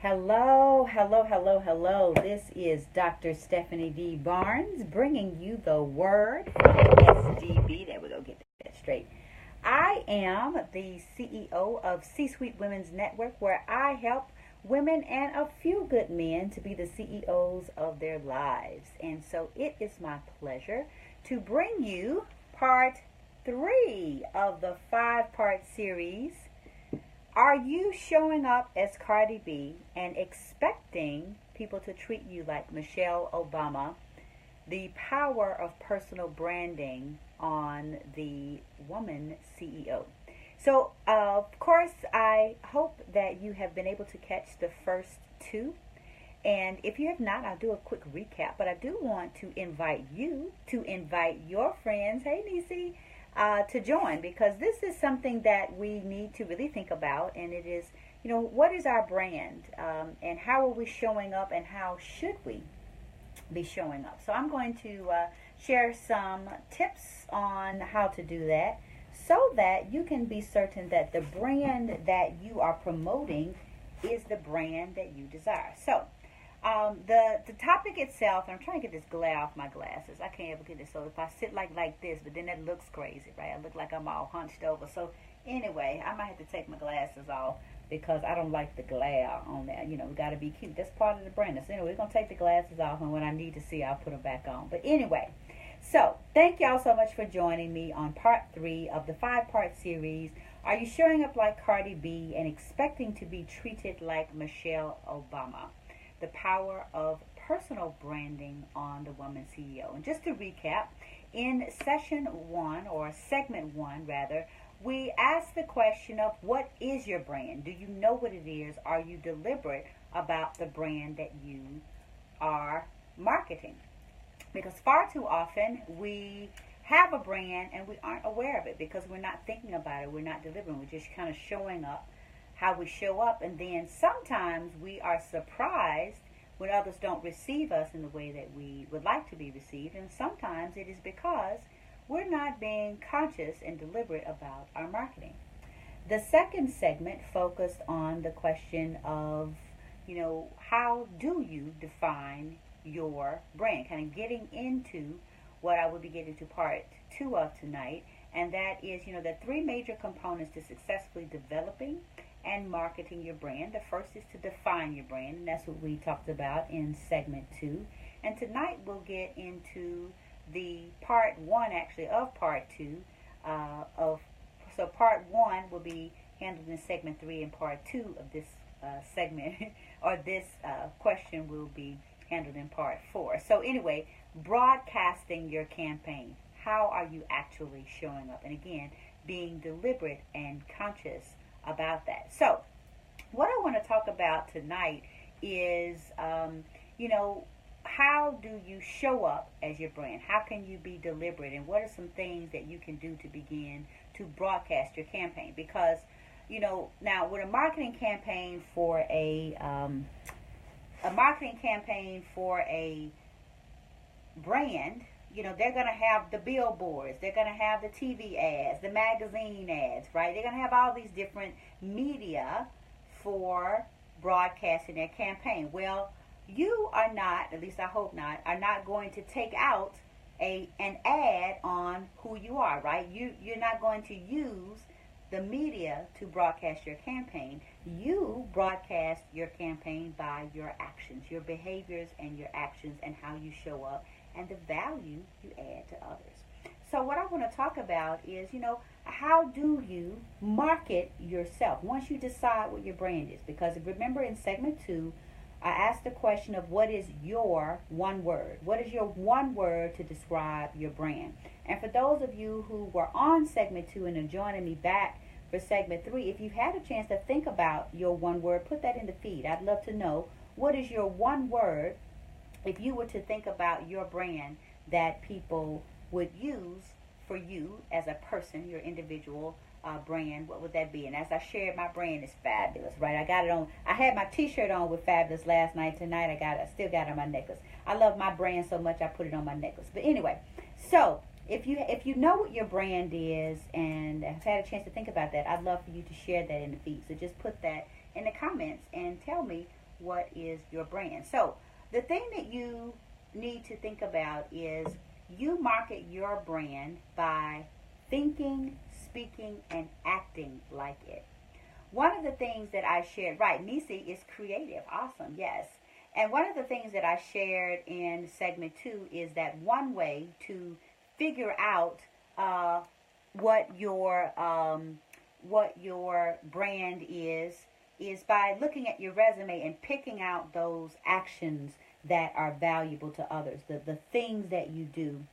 Hello, hello, hello, hello. This is Dr. Stephanie D. Barnes bringing you the word from SDB. There we go, get that straight. I am the CEO of C-Suite Women's Network, where I help women and a few good men to be the CEOs of their lives. And so it is my pleasure to bring you part 3 of the 5-part series. Are you showing up as Cardi B and expecting people to treat you like Michelle Obama? The power of personal branding on the woman CEO. So, of course, I hope that you have been able to catch the first 2. And if you have not, I'll do a quick recap. But I do want to invite you to invite your friends. Hey, Nisi. To join, because this is something that we need to really think about, and it is, what is our brand, and how are we showing up, and how should we be showing up? So I'm going to share some tips on how to do that so that you can be certain that the brand that you are promoting is the brand that you desire. So the topic itself, and I'm trying to get this glare off my glasses. I can't ever get it. So if I sit like this, but then that looks crazy, right? I look like I'm all hunched over. So anyway, I might have to take my glasses off because I don't like the glare on that. We got to be cute. That's part of the brand. So anyway, we're going to take the glasses off, and when I need to see, I'll put them back on. But anyway, so thank y'all so much for joining me on part 3 of the 5-part series. Are you showing up like Cardi B and expecting to be treated like Michelle Obama? The power of personal branding on the woman CEO. And just to recap, in session 1, or segment 1 rather, we asked the question of what is your brand? Do you know what it is? Are you deliberate about the brand that you are marketing? Because far too often we have a brand and we aren't aware of it because we're not thinking about it. We're not delivering. We're just kind of showing up how we show up, and then sometimes we are surprised when others don't receive us in the way that we would like to be received, and sometimes it is because we're not being conscious and deliberate about our marketing. The second segment focused on the question of, how do you define your brand? Kind of getting into what I will be getting to part 2 of tonight, and that is, the 3 major components to successfully developing and marketing your brand. The first is to define your brand, and that's what we talked about in segment 2. And tonight we'll get into the part 1, actually, of part 2. So part 1 will be handled in segment 3, and part 2 of this segment or this question will be handled in part 4. So anyway, broadcasting your campaign. How are you actually showing up? And again, being deliberate and conscious about that. So what I want to talk about tonight is, how do you show up as your brand? How can you be deliberate? And what are some things that you can do to begin to broadcast your campaign? Because, now with a marketing campaign for a brand, they're going to have the billboards, they're going to have the TV ads, the magazine ads, right? They're going to have all these different media for broadcasting their campaign. Well, you are not, at least I hope not, are not going to take out an ad on who you are, right? You're not going to use the media to broadcast your campaign. You broadcast your campaign by your actions, your behaviors and your actions, and how you show up, and the value you add to others. So what I want to talk about is, how do you market yourself once you decide what your brand is? Because remember, in segment 2, I asked the question of what is your one word? What is your one word to describe your brand? And for those of you who were on segment 2 and are joining me back for segment 3, if you've had a chance to think about your one word, put that in the feed. I'd love to know, what is your one word if you were to think about your brand that people would use for you as a person, your individual brand? What would that be? And as I shared, my brand is fabulous, right? I got it on. I had my T-shirt on with fabulous last night. Tonight I still got it on my necklace. I love my brand so much I put it on my necklace. But anyway, so if you know what your brand is and have had a chance to think about that, I'd love for you to share that in the feed. So just put that in the comments and tell me, what is your brand? So the thing that you need to think about is you market your brand by thinking, speaking, and acting like it. One of the things that I shared, right, Nisi is creative. Awesome, yes. And one of the things that I shared in segment 2 is that one way to figure out what your brand is by looking at your resume and picking out those actions that are valuable to others, the things that you do.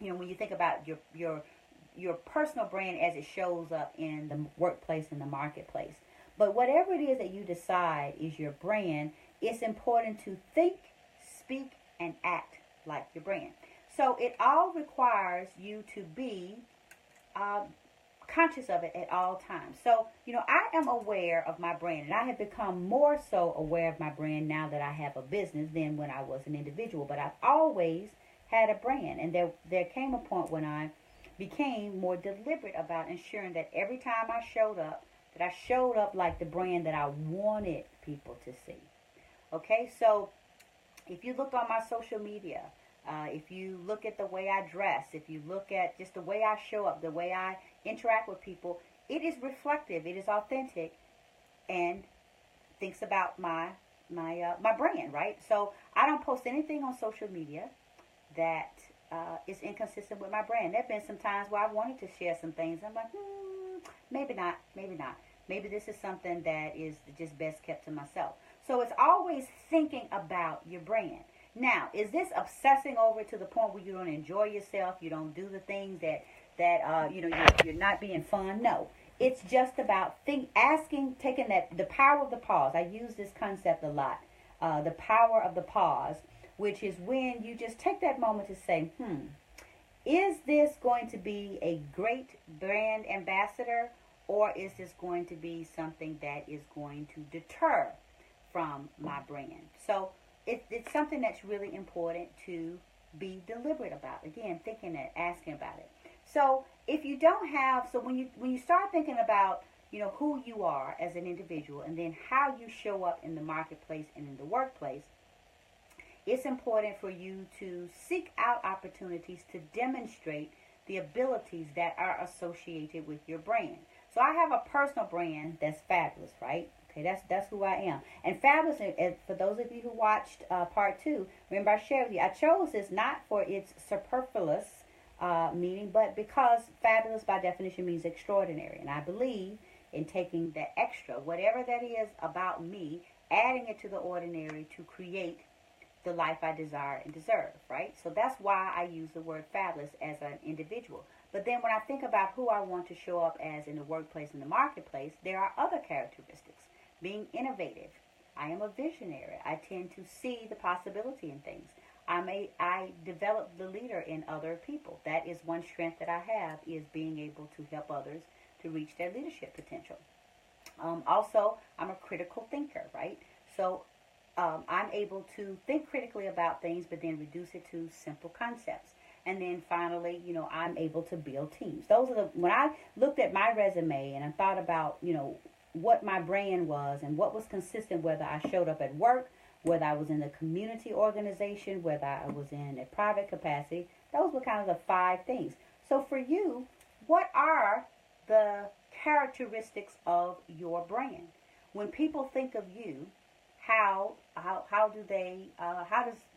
You know, when you think about your personal brand as it shows up in the workplace and the marketplace. But whatever it is that you decide is your brand, it's important to think, speak, and act like your brand. So it all requires you to be conscious of it at all times. So, you know, I am aware of my brand, and I have become more so aware of my brand now that I have a business than when I was an individual. But I've always had a brand, and there came a point when I became more deliberate about ensuring that every time I showed up, that I showed up like the brand that I wanted people to see. Okay, so if you look on my social media, if you look at the way I dress, if you look at just the way I show up, the way I interact with people, it is reflective, it is authentic, and thinks about my brand, right? So I don't post anything on social media that is inconsistent with my brand. There have been some times where I wanted to share some things. I'm like, maybe not, maybe not. Maybe this is something that is just best kept to myself. So it's always thinking about your brand. Now, is this obsessing over to the point where you don't enjoy yourself? You don't do the things that you're not being fun? No. It's just about taking the power of the pause. I use this concept a lot. The power of the pause, which is when you just take that moment to say, is this going to be a great brand ambassador, or is this going to be something that is going to deter from my brand? So it's something that's really important to be deliberate about. Again, thinking it, asking about it. So if you don't have, so when you start thinking about, you know, who you are as an individual, and then how you show up in the marketplace and in the workplace, it's important for you to seek out opportunities to demonstrate the abilities that are associated with your brand. So I have a personal brand that's fabulous, right? Okay, that's who I am. And fabulous, for those of you who watched part 2, remember I shared with you, I chose this not for its superfluous meaning, but because fabulous by definition means extraordinary. And I believe in taking the extra, whatever that is about me, adding it to the ordinary to create the life I desire and deserve, right? So that's why I use the word fabulous as an individual. But then when I think about who I want to show up as in the workplace and the marketplace, there are other characteristics. Being innovative. I am a visionary. I tend to see the possibility in things. I develop the leader in other people. That is one strength that I have, is being able to help others to reach their leadership potential. Also, I'm a critical thinker, right? So I'm able to think critically about things, but then reduce it to simple concepts. And then finally, you know, I'm able to build teams. When I looked at my resume and I thought about, you know, what my brand was and what was consistent, whether I showed up at work, whether I was in a community organization, whether I was in a private capacity, those were kind of the 5 things. So for you, what are the characteristics of your brand? When people think of you,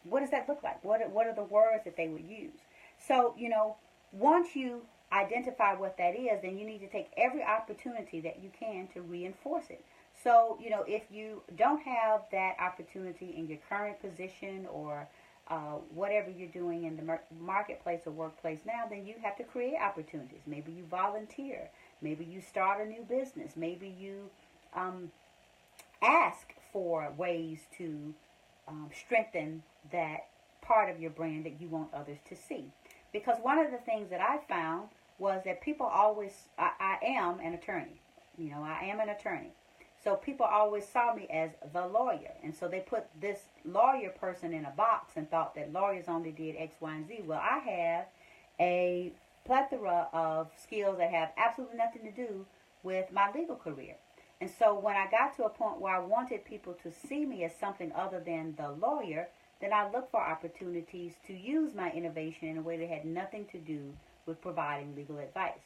what does that look like? What are the words that they would use? So, you know, once you identify what that is, then you need to take every opportunity that you can to reinforce it. So, you know, if you don't have that opportunity in your current position or whatever you're doing in the marketplace or workplace now, then you have to create opportunities. Maybe you volunteer. Maybe you start a new business. Maybe you ask for ways to strengthen that part of your brand that you want others to see. Because one of the things that I found was that people always, I am an attorney. You know, I am an attorney. So people always saw me as the lawyer. And so they put this lawyer person in a box and thought that lawyers only did X, Y, and Z. Well, I have a plethora of skills that have absolutely nothing to do with my legal career. And so when I got to a point where I wanted people to see me as something other than the lawyer, then I looked for opportunities to use my innovation in a way that had nothing to do with providing legal advice.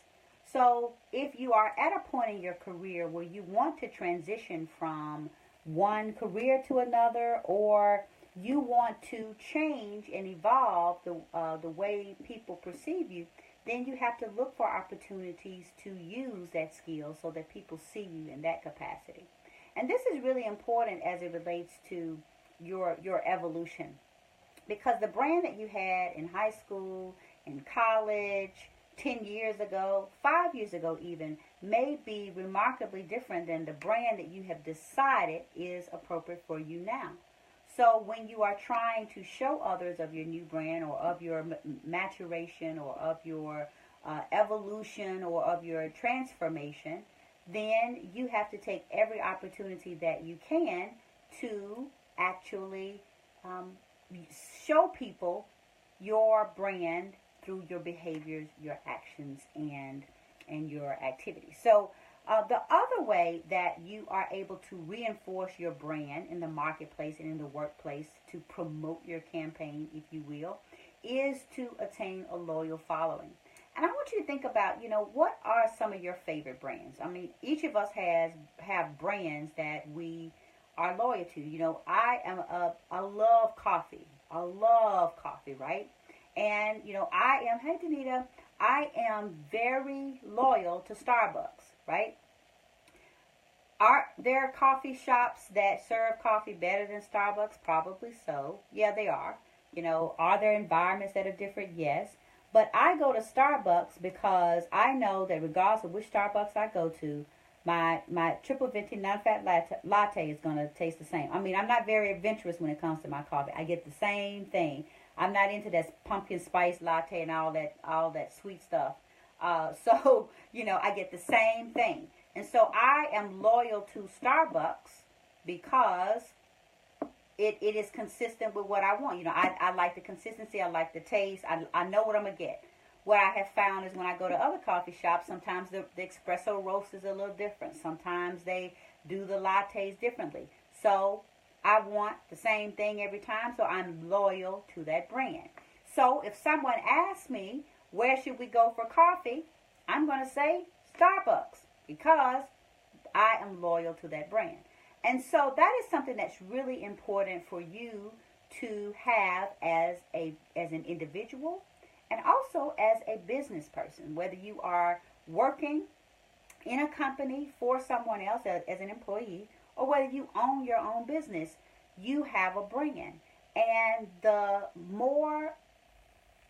So if you are at a point in your career where you want to transition from one career to another, or you want to change and evolve the way people perceive you, then you have to look for opportunities to use that skill so that people see you in that capacity. And this is really important as it relates to your evolution, because the brand that you had in high school, in college, 10 years ago, 5 years ago even, may be remarkably different than the brand that you have decided is appropriate for you now. So when you are trying to show others of your new brand, or of your maturation, or of your evolution, or of your transformation, then you have to take every opportunity that you can to actually show people your brand through your behaviors, your actions, and your activities. So the other way that you are able to reinforce your brand in the marketplace and in the workplace, to promote your campaign, if you will, is to attain a loyal following. And I want you to think about, what are some of your favorite brands? I mean, each of us have brands that we are loyal to. I love coffee. I love coffee, right? And, hey, Danita, I am very loyal to Starbucks, right? Are there coffee shops that serve coffee better than Starbucks? Probably so. Yeah, they are. Are there environments that are different? Yes. But I go to Starbucks because I know that regardless of which Starbucks I go to, my triple venti non-fat latte is going to taste the same. I mean, I'm not very adventurous when it comes to my coffee. I get the same thing. I'm not into that pumpkin spice latte and all that sweet stuff. So I get the same thing. And so I am loyal to Starbucks because it is consistent with what I want. I like the consistency. I like the taste. I know what I'm going to get. What I have found is when I go to other coffee shops, sometimes the espresso roast is a little different. Sometimes they do the lattes differently. So I want the same thing every time, so I'm loyal to that brand. So if someone asks me, where should we go for coffee? I'm going to say Starbucks, because I am loyal to that brand. And so that is something that's really important for you to have as an individual, and also as a business person, whether you are working in a company for someone else as an employee, or whether you own your own business. You have a brand. And the more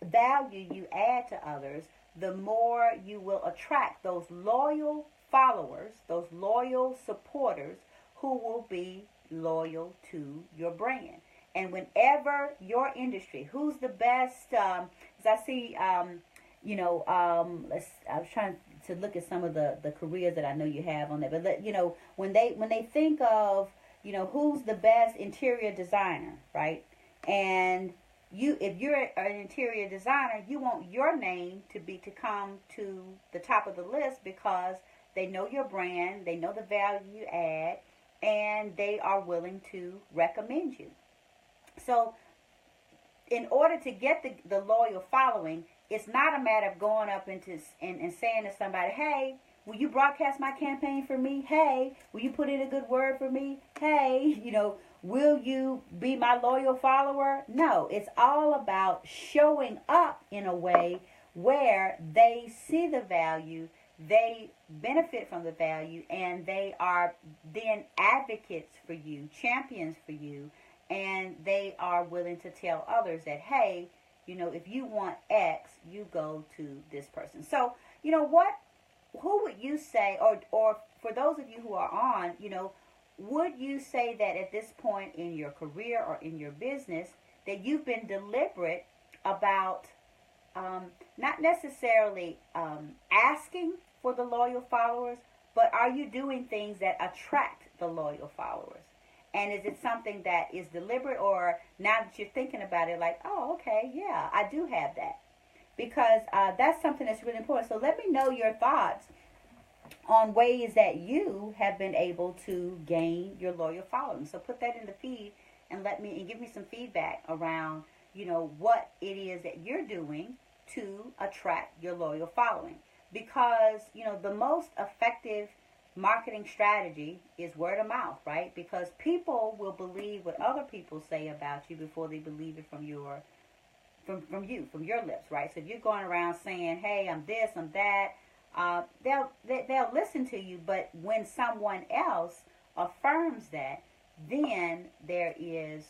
value you add to others, the more you will attract those loyal followers, those loyal supporters who will be loyal to your brand. And whenever your industry, who's the best, as I see, I was trying to look at some of the careers that I know you have on there, but when they think of, who's the best interior designer, right? And if you're an interior designer, you want your name to come to the top of the list, because they know your brand, they know the value you add, and they are willing to recommend you. So in order to get the loyal following, it's not a matter of going up and saying to somebody, hey, will you broadcast my campaign for me? Hey, will you put in a good word for me? Hey, will you be my loyal follower? No, it's all about showing up in a way where they see the value, they benefit from the value, and they are then advocates for you, champions for you, and they are willing to tell others that, hey, if you want X, you go to this person. So, who would you say, or for those of you who are on, would you say that at this point in your career or in your business that you've been deliberate about not necessarily asking for the loyal followers, but are you doing things that attract the loyal followers? And is it something that is deliberate, or now that you're thinking about it, like, oh, okay, yeah, I do have that? Because that's something that's really important. So let me know your thoughts on ways that you have been able to gain your loyal following. So put that in the feed and give me some feedback around, what it is that you're doing to attract your loyal following. Because, the most effective marketing strategy is word of mouth, right? Because people will believe what other people say about you before they believe it from your lips, right? So if you're going around saying, "Hey, I'm this, I'm that," they'll listen to you. But when someone else affirms that, then there is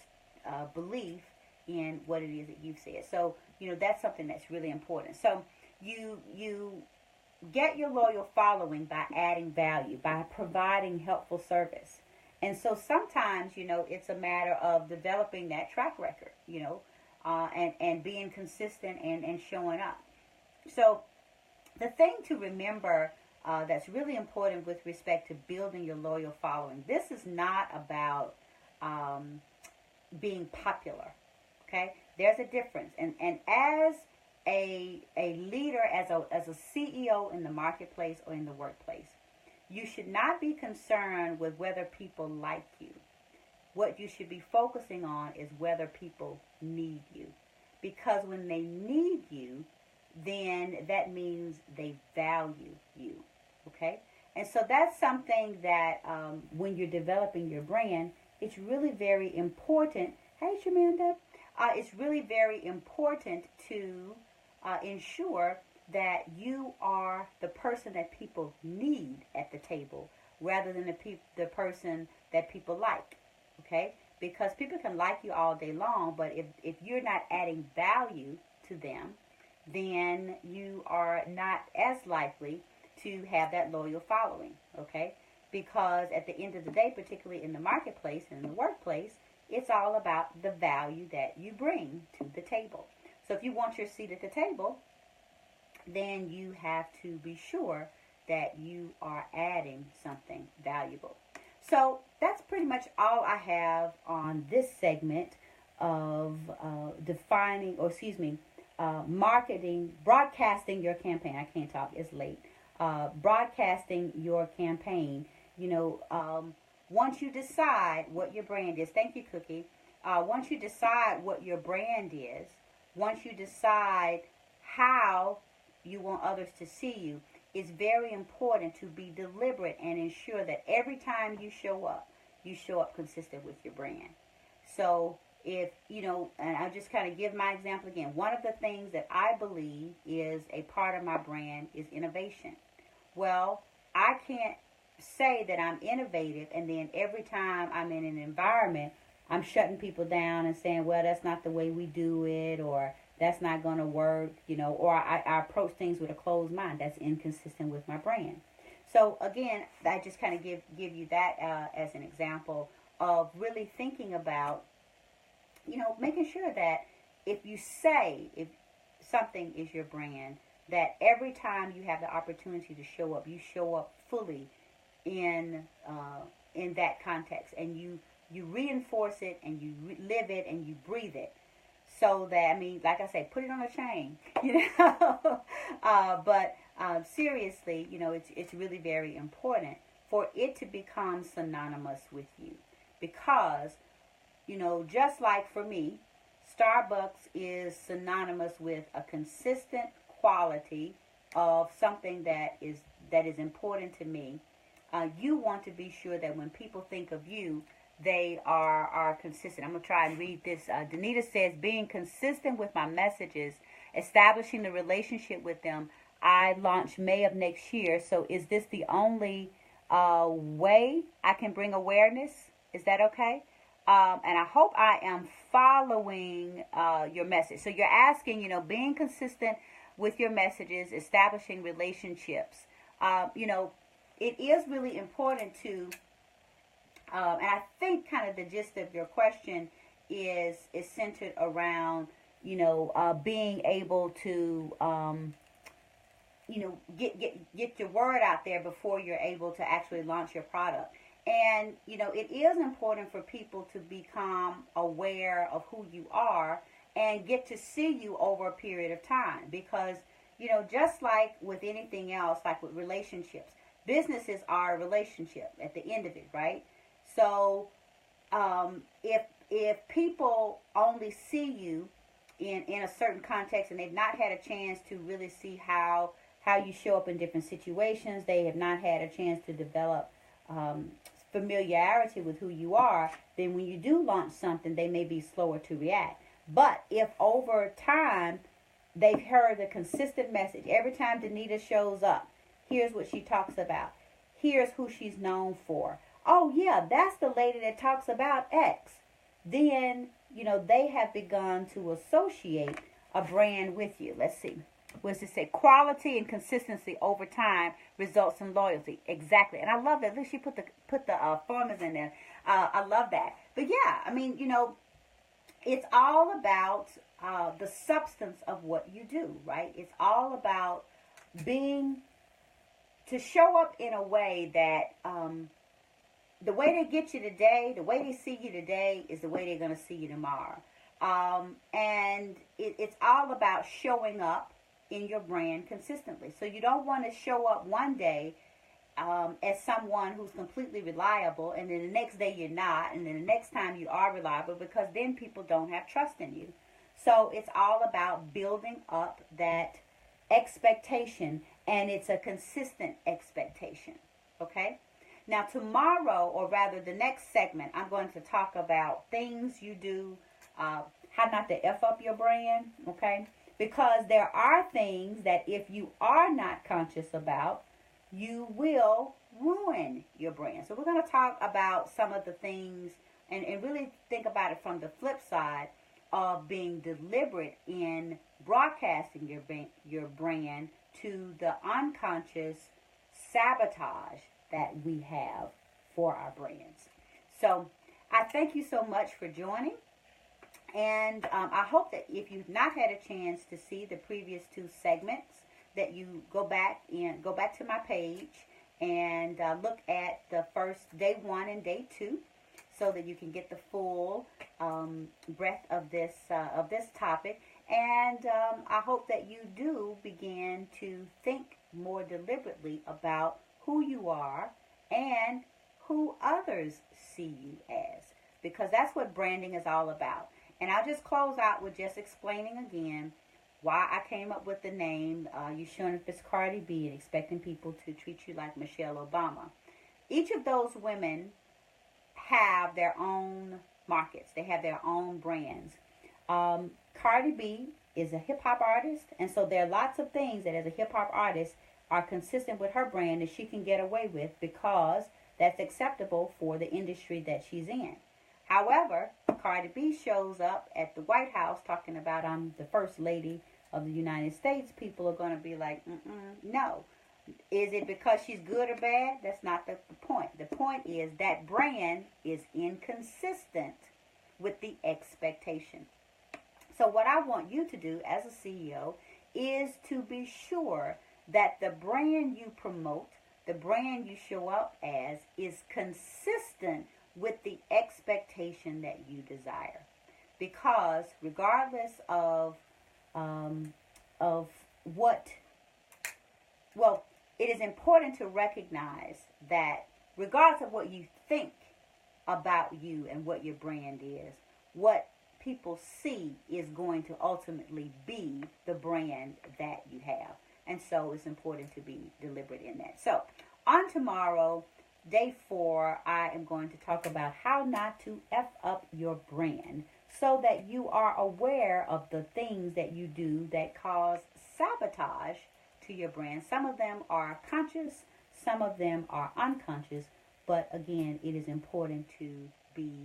belief in what it is that you've said. So that's something that's really important. So you get your loyal following by adding value, by providing helpful service. And so sometimes, it's a matter of developing that track record, and being consistent and showing up. So the thing to remember that's really important with respect to building your loyal following, this is not about being popular, okay? There's a difference. And as a leader, as a CEO in the marketplace or in the workplace, you should not be concerned with whether people like you. What you should be focusing on is whether people need you. Because when they need you, then that means they value you, okay? And so that's something that when you're developing your brand, it's really very important. Hey, Shamanda. It's really very important to ensure that you are the person that people need at the table rather than the person that people like, okay? Because people can like you all day long, but if you're not adding value to them, then you are not as likely to have that loyal following, okay? Because at the end of the day, particularly in the marketplace and in the workplace, it's all about the value that you bring to the table. So if you want your seat at the table, then you have to be sure that you are adding something valuable. So that's pretty much all I have on this segment of broadcasting your campaign. I can't talk, it's late. Broadcasting your campaign. Once you decide what your brand is, thank you, Cookie. Once you decide what your brand is, once you decide how you want others to see you, it's very important to be deliberate and ensure that every time you show up consistent with your brand. So if, and I'll just kind of give my example again. One of the things that I believe is a part of my brand is innovation. Well, I can't say that I'm innovative and then every time I'm in an environment, I'm shutting people down and saying, well, that's not the way we do it, or that's not going to work, or I approach things with a closed mind. That's inconsistent with my brand. So again, I just kind of give you that as an example of really thinking about, making sure that if something is your brand, that every time you have the opportunity to show up, you show up fully in that context, and you reinforce it and you live it and you breathe it. So that, like I say, put it on a chain, but seriously, it's really very important for it to become synonymous with you. Because, just like for me, Starbucks is synonymous with a consistent quality of something that is important to me. You want to be sure that when people think of you, they are consistent. I'm going to try and read this. Danita says, being consistent with my messages, establishing the relationship with them. I launch May of next year. So is this the only way I can bring awareness? Is that okay? And I hope I am following your message. So you're asking, being consistent with your messages, establishing relationships. It is really important to and I think kind of the gist of your question is centered around, being able to, get your word out there before you're able to actually launch your product. And, it is important for people to become aware of who you are and get to see you over a period of time. Because, just like with anything else, like with relationships, businesses are a relationship at the end of it, right? So if people only see you in a certain context and they've not had a chance to really see how you show up in different situations, they have not had a chance to develop um, familiarity with who you are, then when you do launch something, they may be slower to react. But if over time they've heard the consistent message, every time Danita shows up, here's what she talks about, here's who she's known for. Oh, yeah, that's the lady that talks about X. Then, they have begun to associate a brand with you. Let's see. What does it say? Quality and consistency over time results in loyalty. Exactly. And I love that. Look, she put the formulas in there. I love that. But yeah, I mean, it's all about the substance of what you do, right? It's all about to show up in a way that the way they get you today, the way they see you today is the way they're going to see you tomorrow. And it's all about showing up in your brand consistently. So you don't want to show up one day as someone who's completely reliable, and then the next day you're not, and then the next time you are reliable, because then people don't have trust in you. So it's all about building up that expectation, and it's a consistent expectation. Okay? Now tomorrow, or rather the next segment, I'm going to talk about things you do, how not to F up your brand, okay? Because there are things that if you are not conscious about, you will ruin your brand. So we're going to talk about some of the things and really think about it from the flip side of being deliberate in broadcasting your brand to the unconscious sabotage that we have for our brands. So I thank you so much for joining. And I hope that if you've not had a chance to see the previous two segments, that you go back to my page and look at the first day 1 and day 2, so that you can get the full breadth of this topic. And I hope that you do begin to think more deliberately about who you are and who others see you as, because that's what branding is all about. And I'll just close out with just explaining again why I came up with the name. You're showing if it's Cardi B and expecting people to treat you like Michelle Obama. Each of those women have their own markets. They have their own brands. Cardi B is a hip-hop artist, and so there are lots of things that as a hip-hop artist are consistent with her brand that she can get away with, because that's acceptable for the industry that she's in. However, Cardi B shows up at the White House talking about I'm the first lady of the United States. People are going to be like, no. Is it because she's good or bad? That's not the point. The point is that brand is inconsistent with the expectation. So what I want you to do as a CEO is to be sure that the brand you promote, the brand you show up as, is consistent with the expectation that you desire. Because regardless of what, well, it is important to recognize that regardless of what you think about you and what your brand is, what people see is going to ultimately be the brand that you have. And so it's important to be deliberate in that. So on tomorrow, Day 4, I am going to talk about how not to F up your brand, so that you are aware of the things that you do that cause sabotage to your brand. Some of them are conscious, some of them are unconscious, but again, it is important to be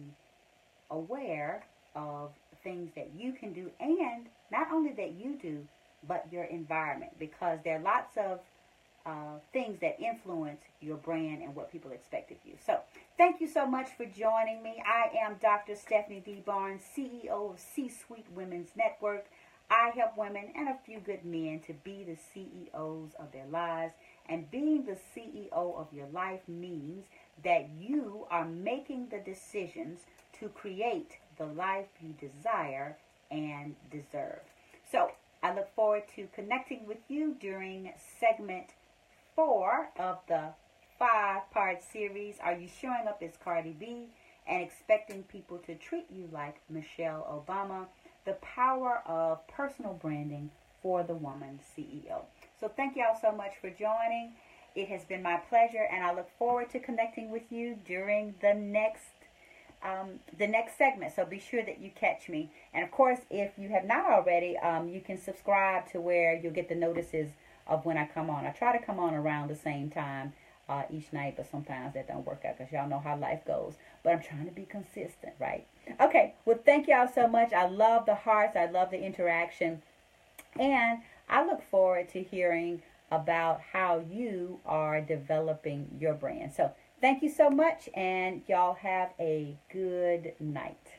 aware of things that you can do, and not only that you do, but your environment, because there are lots of things that influence your brand and what people expect of you. So thank you so much for joining me. I am Dr. Stephanie D. Barnes, CEO of C-Suite Women's Network. I help women and a few good men to be the CEOs of their lives. And being the CEO of your life means that you are making the decisions to create the life you desire and deserve. So I look forward to connecting with you during segment 4 of the 5-part series, Are You Showing Up as Cardi B and Expecting People to Treat You Like Michelle Obama? The Power of Personal Branding for the Woman CEO. So thank y'all so much for joining. It has been my pleasure, and I look forward to connecting with you during the next segment. So be sure that you catch me. And of course, if you have not already, you can subscribe to where you'll get the notices of when I come on. I try to come on around the same time each night, but sometimes that don't work out because y'all know how life goes. But I'm trying to be consistent, right? Okay, well, thank y'all so much. I love the hearts. I love the interaction. And I look forward to hearing about how you are developing your brand. So thank you so much, and y'all have a good night.